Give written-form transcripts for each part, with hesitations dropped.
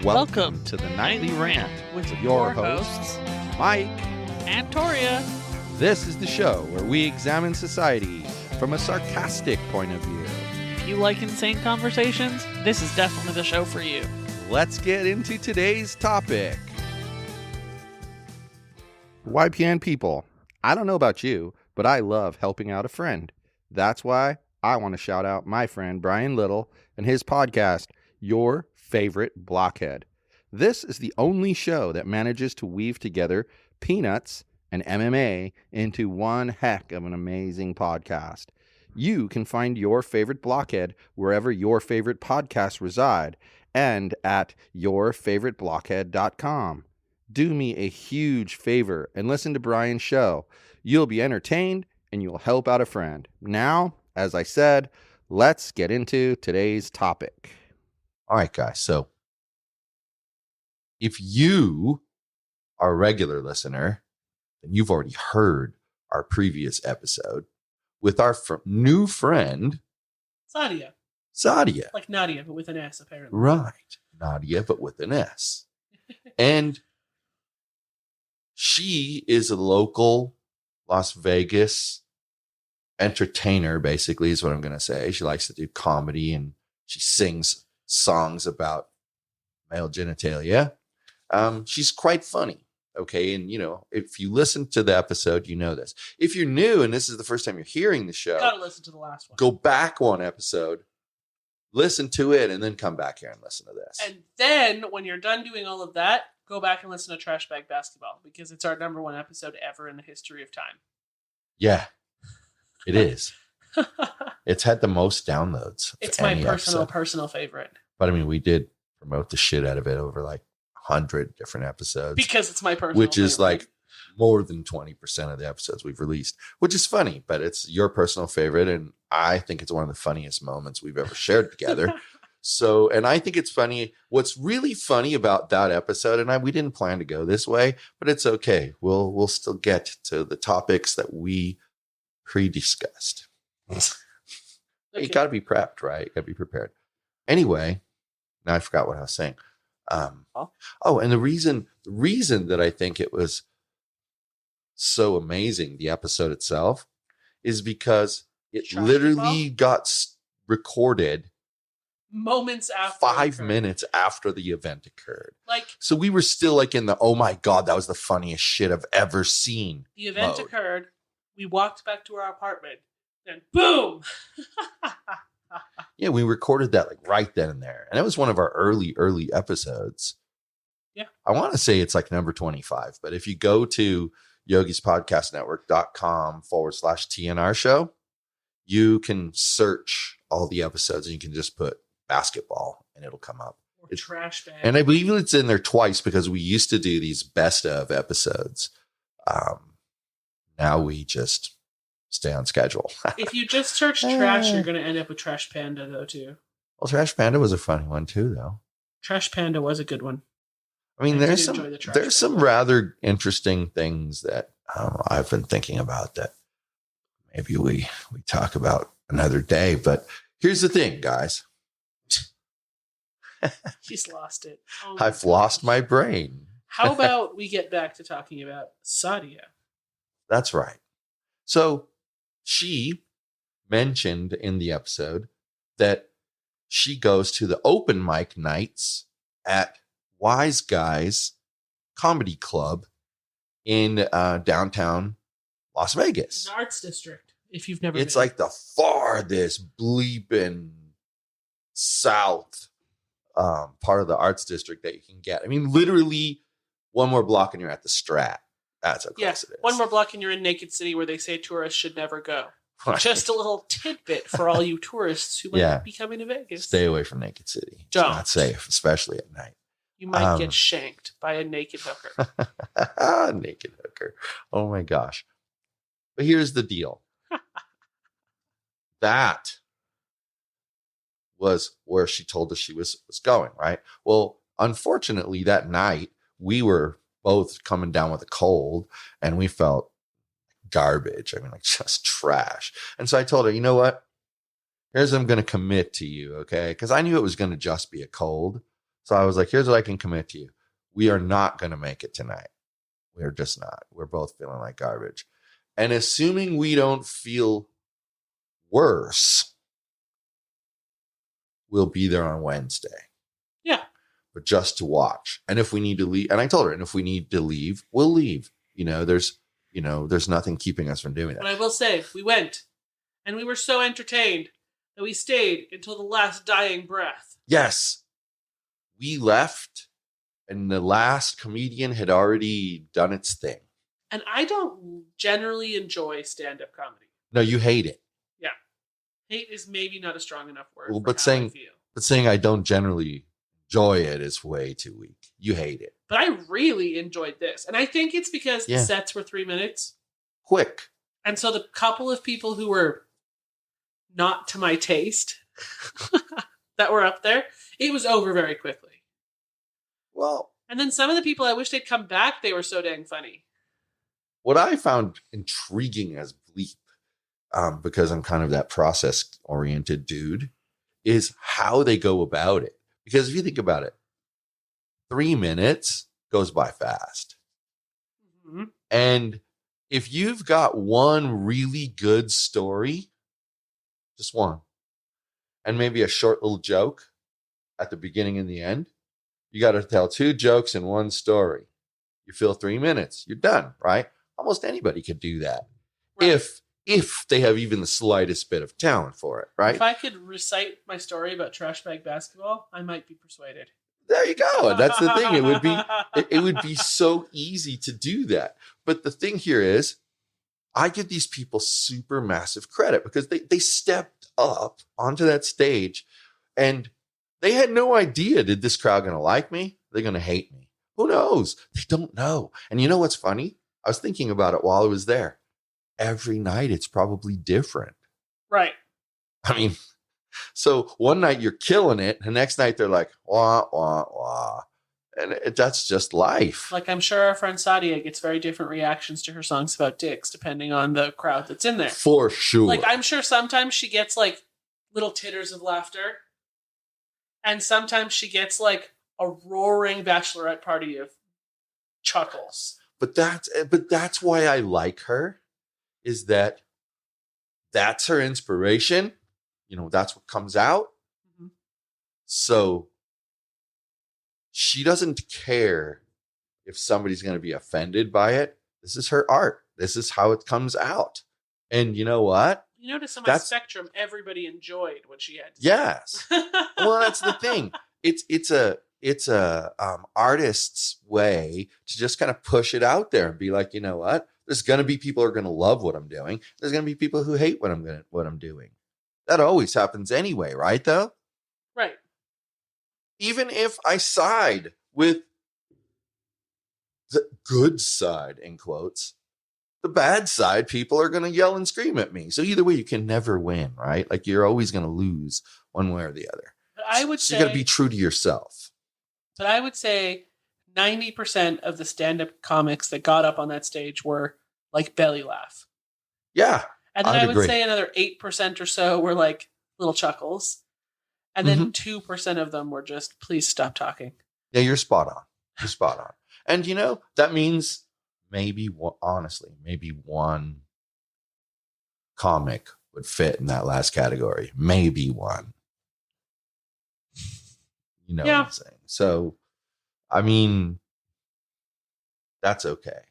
Welcome to the Nightly Rant with your hosts, Mike and Torya. This is the show where we examine society from a sarcastic point of view. If you like insane conversations, this is definitely the show for you. Let's get into today's topic. YPN people, I don't know about you, but I love helping out a friend. That's why I want to shout out my friend Brian Little and his podcast, Your Favorite Blockhead. This is the only show that manages to weave together peanuts and MMA into one heck of an amazing podcast. You can find Your Favorite Blockhead wherever your favorite podcasts reside and at yourfavoriteblockhead.com. Do me a huge favor and listen to Brian's show. You'll be entertained and you'll help out a friend. Now, as I said, let's get into today's topic. All right, guys. So if you are a regular listener, then you've already heard our previous episode with our new friend, Sadia. Like Nadia, but with an S, apparently. Right. Nadia, but with an S. And she is a local Las Vegas entertainer, basically, is what I'm going to say. She likes to do comedy and she sings songs about male genitalia. She's quite funny. Okay. And, you know, if you listen to the episode, you know this. If you're new and this is the first time you're hearing the show, you gotta listen to the last one. Go back one episode, listen to it, and then come back here and listen to this. And then when you're done doing all of that, go back and listen to Trash Bag Basketball because it's our number one episode ever in the history of time. Yeah, it is. It's had the most downloads. It's my personal favorite. But I mean, we did promote the shit out of it over like 100 different episodes. Because it's my personal which favorite. Is like more than 20% of the episodes we've released, which is funny, but it's your personal favorite. And I think it's one of the funniest moments we've ever shared together. So, and I think it's funny. What's really funny about that episode, and we didn't plan to go this way, but it's okay. We'll still get to the topics that we pre-discussed. Okay. You got to be prepped, right? You got to be prepared. Anyway, now I forgot what I was saying. And the reason that I think it was so amazing, the episode itself, is because it literally got recorded moments after 5 minutes after the event occurred. Like, so we were still like in the, oh my God, that was the funniest shit I've ever seen. The event occurred. We walked back to our apartment. And boom! Yeah, we recorded that like right then and there. And it was one of our early episodes. Yeah. I want to say it's like number 25. But if you go to yogispodcastnetwork.com/TNR show, you can search all the episodes and you can just put basketball and it'll come up. Or trash bag. And I believe it's in there twice because we used to do these best of episodes. Now we just stay on schedule. If you just search trash, you're going to end up with Trash Panda, though, too. Well, Trash Panda was a funny one, too, though. Trash Panda was a good one. I mean, there's some rather interesting things that I've been thinking about that maybe we talk about another day. But here's the thing, guys. He's lost it. Oh I've lost my brain. How about we get back to talking about Sadia? That's right. So she mentioned in the episode that she goes to the open mic nights at Wise Guys Comedy Club in downtown Las Vegas. An arts district, if you've never It's been. like the farthest bleeping south part of the arts district that you can get. I mean, literally one more block and you're at the Strat. That's how close it is. One more block and you're in Naked City where they say tourists should never go. Right. Just a little tidbit for all you tourists who might be coming to Vegas. Stay away from Naked City. It's Don't. not safe, especially at night. You might get shanked by a naked hooker. Naked hooker. Oh my gosh. But here's the deal. That was where she told us she was going, right? Well, unfortunately, that night we were both coming down with a cold and we felt garbage. I mean, like just trash. And so I told her, you know what? Here's what I'm going to commit to you, okay? Because I knew it was going to just be a cold. So I was like, here's what I can commit to you. We are not going to make it tonight. We're just not. We're both feeling like garbage. And assuming we don't feel worse, we'll be there on Wednesday. Yeah. But just to watch. And if we need to leave, and I told her, and if we need to leave, we'll leave. There's nothing keeping us from doing that. But I will say, we went, and we were so entertained that we stayed until the last dying breath. Yes. We left, and the last comedian had already done its thing. And I don't generally enjoy stand-up comedy. No, you hate it. Yeah. Hate is maybe not a strong enough word Well, for how I feel. But saying I don't generally enjoy it is way too weak. You hate it. But I really enjoyed this. And I think it's because the sets were 3 minutes. Quick. And so the couple of people who were not to my taste that were up there, it was over very quickly. Well. And then some of the people, I wish they'd come back. They were so dang funny. What I found intriguing as bleep, because I'm kind of that process-oriented dude, is how they go about it. Because if you think about it, 3 minutes goes by fast. Mm-hmm. And if you've got one really good story, just one, and maybe a short little joke at the beginning and the end, you got to tell 2 jokes in one story. You fill 3 minutes, you're done, right? Almost anybody could do that. Right. If they have even the slightest bit of talent for it, right? If I could recite my story about trash bag basketball, I might be persuaded. There you go. That's the thing. It would be so easy to do that. But the thing here is, I give these people super massive credit because they stepped up onto that stage and they had no idea, did this crowd going to like me? They're going to hate me. Who knows? They don't know. And you know what's funny? I was thinking about it while I was there. Every night it's probably different. Right. I mean, so one night you're killing it. The next night they're like, wah, wah, wah. And that's just life. Like I'm sure our friend Sadia gets very different reactions to her songs about dicks depending on the crowd that's in there. For sure. Like I'm sure sometimes she gets like little titters of laughter. And sometimes she gets like a roaring bachelorette party of chuckles. But that's why I like her, is that's her inspiration. That's what comes out. Mm-hmm. So she doesn't care if somebody's going to be offended by it. This is her art. This is how it comes out. And you know what? You notice on my spectrum, everybody enjoyed what she had to say. Yes. Well, that's the thing. It's a artist's way to just kind of push it out there and be like, you know what? There's going to be people who are going to love what I'm doing. There's going to be people who hate what I'm doing. That always happens anyway, right? Though, right. Even if I side with the good side, in quotes, the bad side, people are going to yell and scream at me. So either way, you can never win, right? Like you're always going to lose one way or the other. But I would say you got to be true to yourself. But I would say 90% of the stand-up comics that got up on that stage were like belly laugh. Yeah. And then I would say another 8% or so were like little chuckles. And then 2% of them were just, please stop talking. Yeah, you're spot on. You're spot on. And that means maybe one comic would fit in that last category. Maybe one. What I'm saying? So, I mean, that's okay.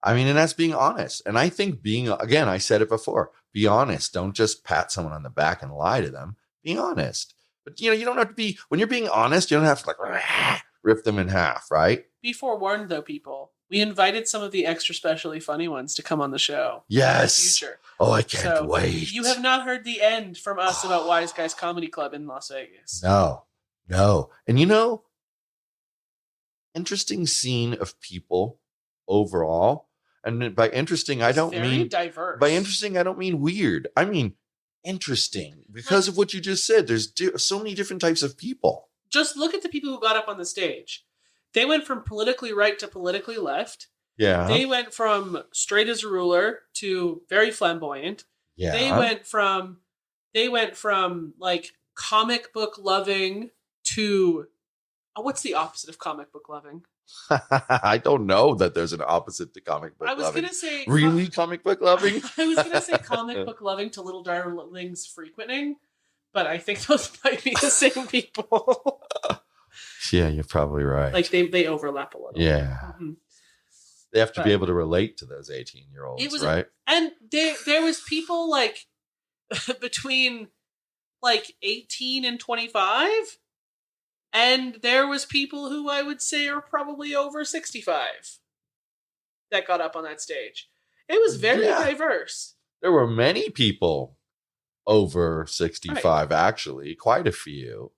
I mean, and that's being honest. And I think again, I said it before, be honest. Don't just pat someone on the back and lie to them. Be honest. But, you don't have to be, when you're being honest, you don't have to rip them in half, right? Be forewarned, though, people. We invited some of the extra specially funny ones to come on the show. Yes. In the future. Oh, I can't wait. You have not heard the end from us about Wise Guys Comedy Club in Las Vegas. No. And interesting scene of people overall. And by interesting, I don't mean diverse. By interesting, I don't mean weird. I mean interesting because of what you just said. There's so many different types of people. Just look at the people who got up on the stage. They went from politically right to politically left. Yeah. They went from straight as a ruler to very flamboyant. Yeah. They went from like comic book loving to What's the opposite of comic book loving? I don't know that there's an opposite to comic book I was loving. gonna say Really, comic book loving? I was gonna say comic book loving to little darlings frequenting, but I think those might be the same people. Yeah, you're probably right. Like they overlap a little. Yeah. Mm-hmm. They have to be able to relate to those 18-year-olds, right? And there was people like between like 18 and 25, and there was people who I would say are probably over 65 that got up on that stage. It was very diverse. There were many people over 65, actually, quite a few.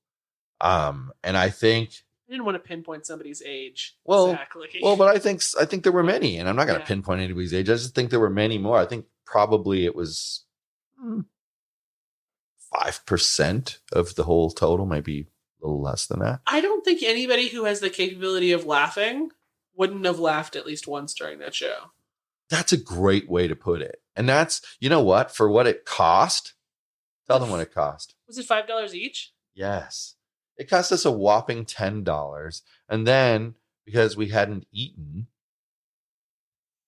And I think I didn't want to pinpoint somebody's age. Exactly. Well, but I think there were many, and I'm not going to pinpoint anybody's age. I just think there were many more. I think probably it was 5% of the whole total, maybe a little less than that. I don't think anybody who has the capability of laughing wouldn't have laughed at least once during that show. That's a great way to put it. And that's, you know what, for what it cost, tell them what it cost. Was it $5 each? Yes. It cost us a whopping $10. And then, because we hadn't eaten,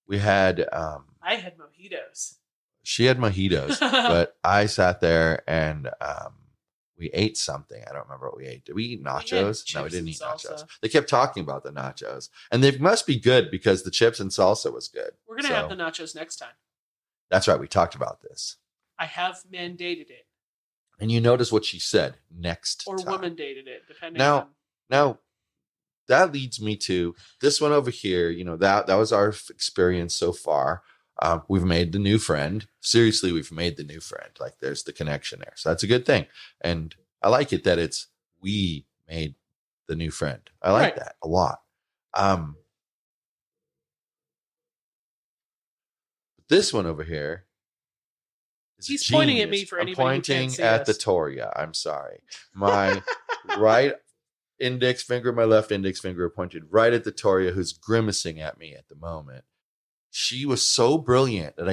we had... I had mojitos. She had mojitos, but I sat there and we ate something. I don't remember what we ate. Did we eat nachos? No, we didn't eat nachos. They kept talking about the nachos. And they must be good because the chips and salsa was good. We're going to have the nachos next time. That's right. We talked about this. I have mandated it. And you notice what she said next or time. woman dated it, depending Now, that leads me to this one over here. You know, that was our experience so far. We've made the new friend. Seriously, we've made the new friend. Like, there's the connection there. So that's a good thing. And I like it that it's we made the new friend. I like that a lot. This one over here. He's pointing at me for anybody who can't see I'm pointing at the Torya. I'm sorry. My right index finger, my left index finger are pointed right at the Torya, who's grimacing at me at the moment. She was so brilliant that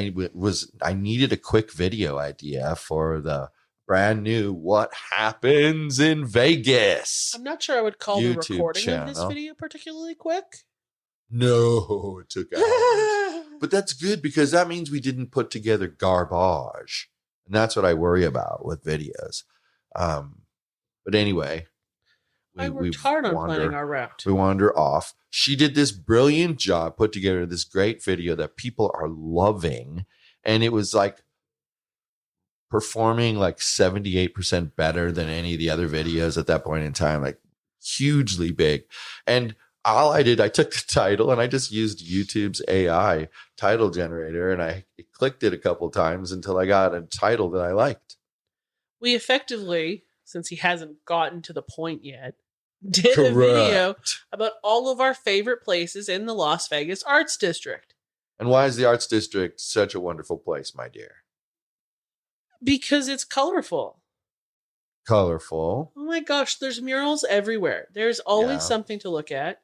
I needed a quick video idea for the brand new What Happens in Vegas. I'm not sure I would call YouTube the recording channel. of this video particularly quick. No, it took hours. But that's good because that means we didn't put together garbage. And that's what I worry about with videos. But anyway, I worked hard on planning our route. We wander off. She did this brilliant job, put together this great video that people are loving. And it was like performing like 78% better than any of the other videos at that point in time, like hugely big. And all I did, I took the title and I just used YouTube's AI title generator and I clicked it a couple times until I got a title that I liked. We effectively, since he hasn't gotten to the point yet, did a video about all of our favorite places in the Las Vegas Arts District. And why is the Arts District such a wonderful place, my dear? Because it's colorful. Colorful. Oh my gosh, there's murals everywhere. There's always something to look at.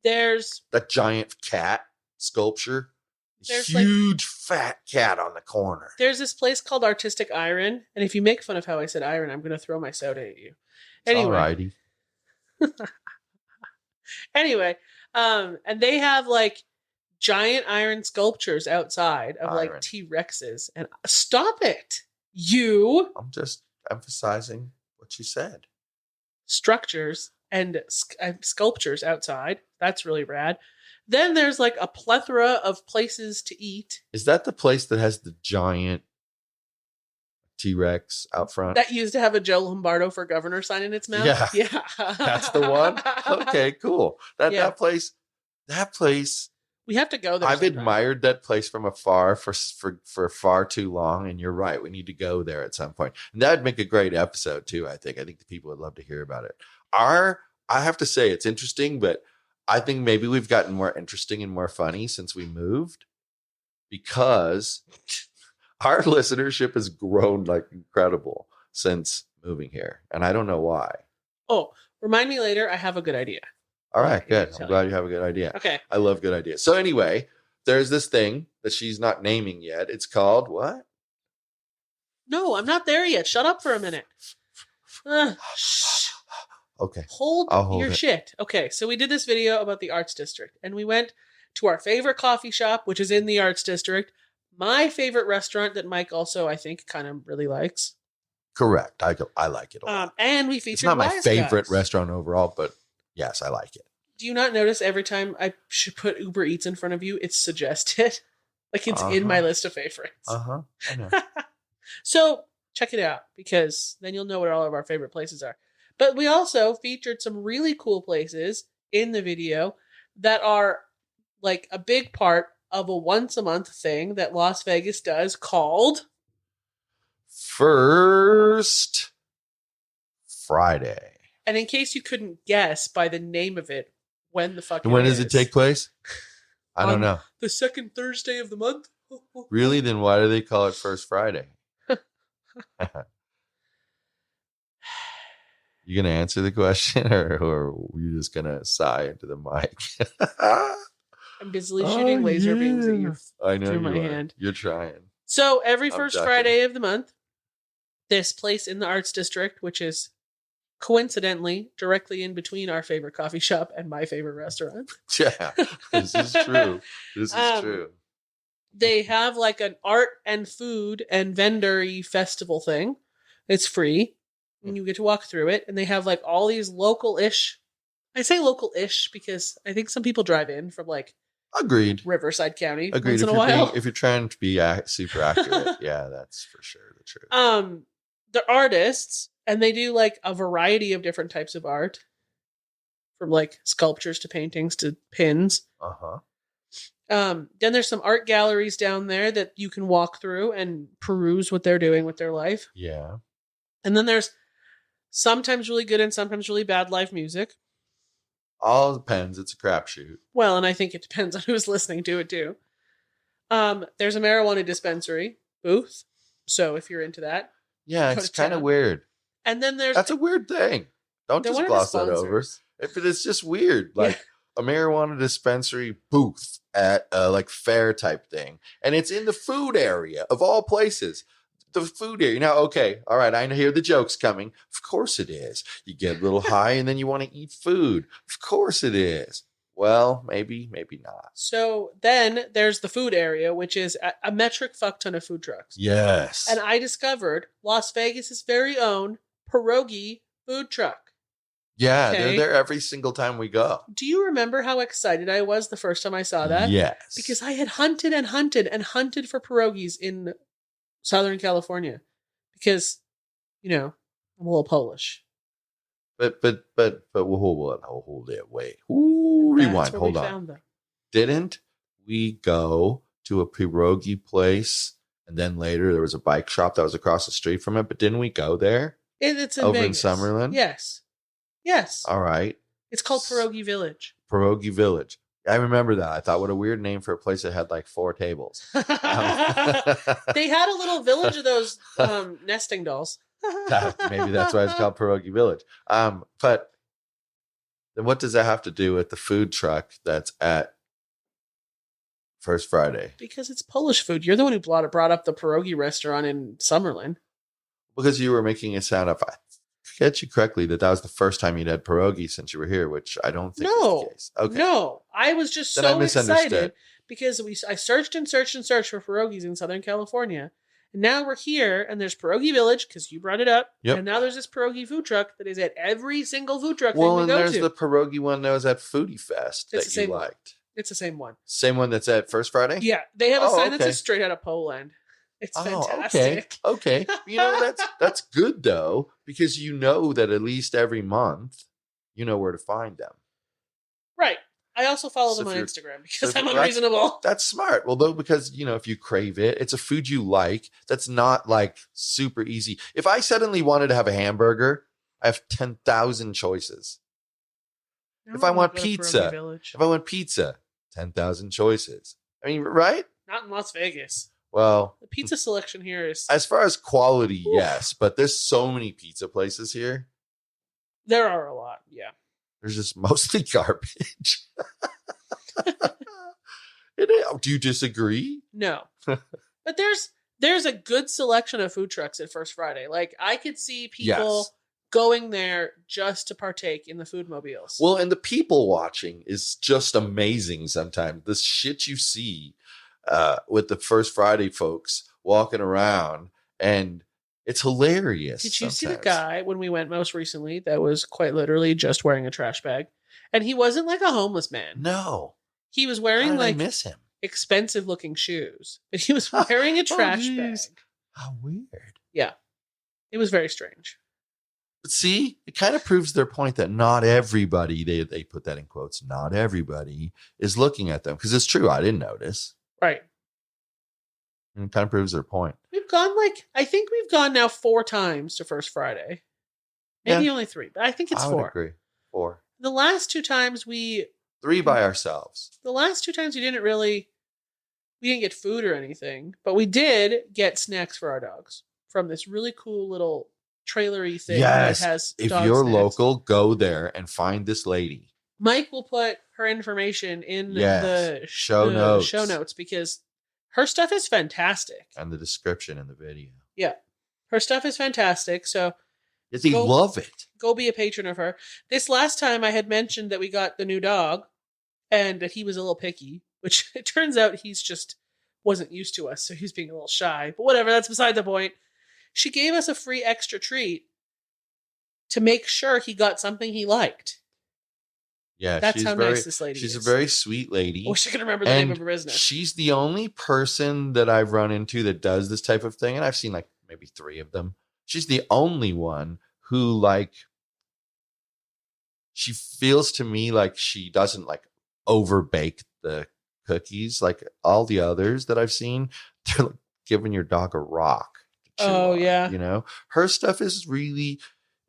There's that giant cat sculpture. There's huge fat cat on the corner. There's this place called Artistic Iron, and if you make fun of how I said iron, I'm going to throw my soda at you. Anyway. Alrighty. Anyway, and they have like giant iron sculptures outside of like T-Rexes. And stop it, you! I'm just emphasizing what you said. Structures and sculptures outside. That's really rad. Then there's like a plethora of places to eat. Is that the place that has the giant T-Rex out front? That used to have a Joe Lombardo for governor sign in its mouth? Yeah. That's the one? Okay, cool. That place. We have to go there. I've admired that place from afar for far too long, and you're right. We need to go there at some point. And that'd make a great episode too, I think. I think the people would love to hear about it. I have to say it's interesting, but I think maybe we've gotten more interesting and more funny since we moved because our listenership has grown like incredible since moving here. And I don't know why. Oh, remind me later. I have a good idea. All right, good. I'm glad you have a good idea. Okay. I love good ideas. So anyway, there's this thing that she's not naming yet. It's called what? No, I'm not there yet. Shut up for a minute. Okay. Hold I'll hold your it. shit. Okay, so we did this video about the Arts District, and we went to our favorite coffee shop, which is in the Arts District. My favorite restaurant that Mike also, I think, kind of really likes. Correct. I like it a lot. And we featured It's not my Wise favorite Guys. restaurant overall, but yes, I like it. Do you not notice every time I should put Uber Eats in front of you, it's suggested? Like it's in my list of favorites. I know. So check it out, because then you'll know what all of our favorite places are. But we also featured some really cool places in the video that are like a big part of a once a month thing that Las Vegas does called First Friday. And in case you couldn't guess by the name of it, when the fuck And when does it take place? I don't know. The second Thursday of the month? Really? Then why do they call it First Friday? You gonna answer the question, or are you just gonna sigh into the mic? I'm busily shooting laser beams at you I know through my you are. hand. You're trying. So every I'm first ducking. Friday of the month, this place in the Arts District, which is coincidentally directly in between our favorite coffee shop and my favorite restaurant. Yeah, this is true. This is true. They have like an art and food and vendor-y festival thing. It's free. And you get to walk through it. And they have like all these local-ish. I say local-ish because I think some people drive in from like Agreed. Riverside County Agreed. once in a while. If you're trying to be super accurate, yeah, that's for sure the truth. They're artists, and they do like a variety of different types of art, from like sculptures to paintings to pins. Then there's some art galleries down there that you can walk through and peruse what they're doing with their life. Yeah. And then there's sometimes really good and sometimes really bad live music. All depends. It's a crapshoot. Well, and I think it depends on who's listening to it too. There's a marijuana dispensary booth, so if you're into that, Yeah, go it's to kind of town. weird. And then there's That's a weird thing. Don't they're just one of the gloss that over. sponsors. If it's just weird, like a marijuana dispensary booth at a like fair type thing, and it's in the food area of all places. The food area. Now, okay, all right, I hear the joke's coming. Of course it is. You get a little high and then you want to eat food. Of course it is. Well, maybe not. So then there's the food area, which is a metric fuck ton of food trucks. Yes. And I discovered Las Vegas's very own pierogi food truck. Yeah, Okay. they're there every single time we go. Do you remember how excited I was the first time I saw that? Yes. Because I had hunted and hunted and hunted for pierogies in Southern California. Because, you know, I'm a little Polish. But we'll hold it. Wait. Ooh, That's rewind. where Hold we on. found them. Didn't we go to a pierogi place, and then later there was a bike shop that was across the street from it? But didn't we go there? It's in Over in Vegas. Summerlin? Yes. Yes. All right. It's called Pierogi Village. Pierogi Village. I remember that. I thought, what a weird name for a place that had like 4 tables. They had a little village of those nesting dolls. Maybe that's why it's called Pierogi Village. But then what does that have to do with the food truck that's at First Friday? Because it's Polish food. You're the one who brought up the pierogi restaurant in Summerlin. Because you were making it sound, if I get you correctly, that was the first time you'd had pierogi since you were here, which I don't think is the case. Okay. No, I was just Then I so misunderstood. excited because I searched and searched and searched for pierogies in Southern California. And now we're here, and there's Pierogi Village, because you brought it up. Yep. And now there's this pierogi food truck that is at every single food truck Well, thing and we go there's to. the pierogi one that was at Foodie Fest It's that the you same one. liked. It's the same one. Same one that's at First Friday? Yeah, they have a Oh, sign that okay. says straight out of Poland. It's Oh, fantastic. okay. You know, that's good though, because you know that at least every month, you know where to find them. Right. I also follow So them if on you're- Instagram because so I'm that's- unreasonable. That's smart. Well, though, because, you know, if you crave it, it's a food you like. That's not like super easy. If I suddenly wanted to have a hamburger, I have 10,000 choices. If I want pizza, if I want pizza, 10,000 choices. I mean, right? Not in Las Vegas. Well, The pizza selection here is as far as quality, yes, but there's so many pizza places here. there are a lot. Yeah. There's just mostly garbage. Do you disagree? No. But there's a good selection of food trucks at First Friday. Like I could see people Yes. going there just to partake in the food mobiles. Well, and the people watching is just amazing sometimes. The shit you see with the First Friday folks walking around, and it's hilarious. Did you see the sometimes. guy when we went most recently that was quite literally just wearing a trash bag? And he wasn't like a homeless man. No. He was How wearing did I like miss him? expensive looking shoes. But he was wearing a trash bag. geez. How weird. Yeah. It was very strange. But see, it kind of proves their point that not everybody, they put that in quotes, not everybody is looking at them. Because it's true, I didn't notice. Right. And it kind of proves their point. We've gone I think we've gone now 4 times to First Friday. Maybe only 3, but I think it's I would 4. agree. 4. The last 2 times 3 by ourselves. The last 2 times we didn't get food or anything, but we did get snacks for our dogs from this really cool little trailery thing Yes. that has If dog you're snacks. local, go there and find this lady. Mike will put her information in Yes. the Show notes. because her stuff is fantastic. And the description in the video. Yeah. Her stuff is fantastic, so Yes, they Go- love it. go be a patron of her. This last time I had mentioned that we got the new dog and that he was a little picky, which it turns out he's just wasn't used to us, so he's being a little shy. But whatever, that's beside the point. She gave us a free extra treat to make sure he got something he liked. Yeah, That's how nice this lady She's is. a very sweet lady. I wish I could remember the name of her business. She's the only person that I've run into that does this type of thing. And I've seen like maybe 3 of them. She's the only one who she feels to me like she doesn't over bake the cookies. Like all the others that I've seen, they're like giving your dog a rock. to chew Oh, on, yeah. Her stuff is really,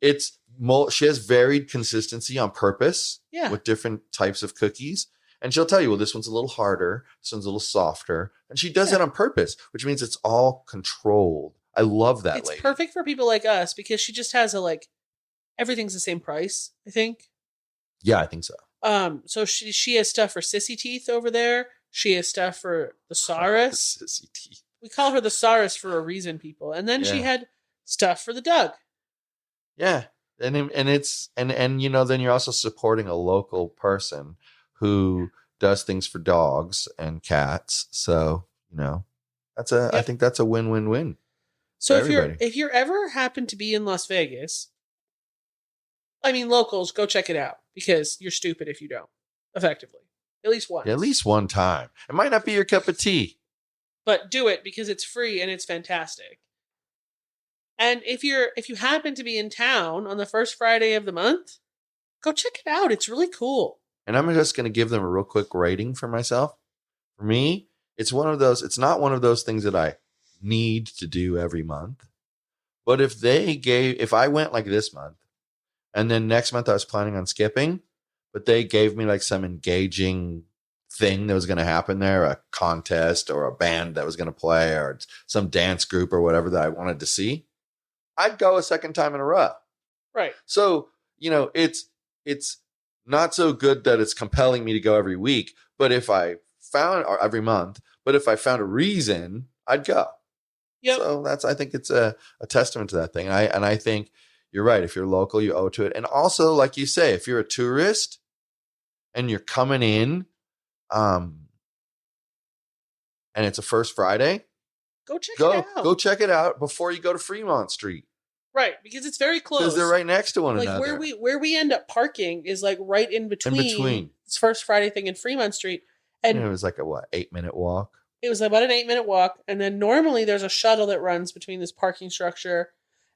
she has varied consistency on purpose. Yeah. With different types of cookies. And she'll tell you, well, this one's a little harder. This one's a little softer. And she does that on purpose, which means it's all controlled. I love that lady. It's perfect for people like us because she just has everything's the same price, I think. Yeah, I think so. So she has stuff for sissy teeth over there. She has stuff for the Saurus. Sissy teeth. We call her the Saurus for a reason, people. And then she Yeah. had stuff for the Doug. Yeah. And then you're also supporting a local person who does things for dogs and cats. So, I think that's a win-win-win. So for if you're ever happen to be in Las Vegas, I mean, locals, go check it out because you're stupid if you don't, effectively. At least once. Yeah, at least one time. It might not be your cup of tea. But do it because it's free and it's fantastic. And if you happen to be in town on the first Friday of the month, go check it out. It's really cool. And I'm just going to give them a real quick rating for myself. For me, it's not one of those things that I need to do every month. But if I went like this month and then next month I was planning on skipping, but they gave me some engaging thing that was going to happen there, a contest or a band that was going to play or some dance group or whatever that I wanted to see, I'd go a second time in a row. Right. So, it's not so good that it's compelling me to go every week, but or every month, but if I found a reason, I'd go. Yep. So I think it's a testament to that thing. And I think you're right. If you're local, you owe it to it. And also, like you say, if you're a tourist and you're coming in, and it's a First Friday, go check it out. Go check it out before you go to Fremont Street. Right, because it's very close. Because they're right next to one another. Where we end up parking is right in between. This First Friday thing and Fremont Street. And it was 8-minute walk. It was about an 8-minute walk. And then normally there's a shuttle that runs between this parking structure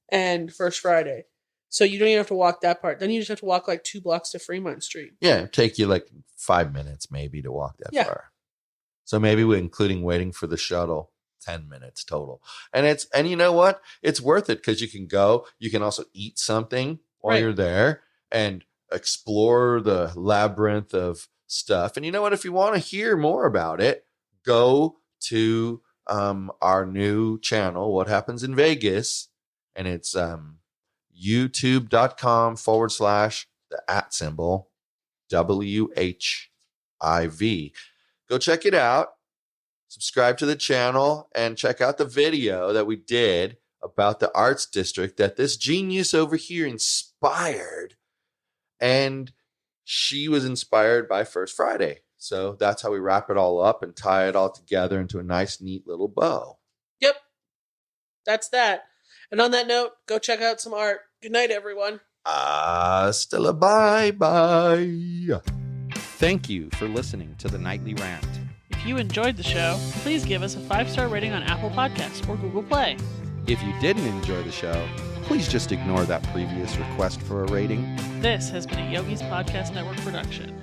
and First Friday. So you don't even have to walk that part. Then you just have to walk 2 blocks to Fremont Street. Yeah, it'd take you 5 minutes maybe to walk that far. So maybe including waiting for the shuttle, 10 minutes total. And you know what? It's worth it because you can go. You can also eat something while you're there and explore the labyrinth of stuff. And you know what? If you want to hear more about it, go to our new channel, What Happens in Vegas. And it's youtube.com/the @WHIV. Go check it out. Subscribe to the channel and check out the video that we did about the arts district that this genius over here inspired. And she was inspired by First Friday. So that's how we wrap it all up and tie it all together into a nice, neat little bow. Yep. That's that. And on that note, go check out some art. Good night, everyone. Hasta la bye-bye. Thank you for listening to the Nightly Rant. If you enjoyed the show, please give us a 5-star rating on Apple Podcasts or Google Play. If you didn't enjoy the show, please just ignore that previous request for a rating. This has been a Yogi's Podcast Network production.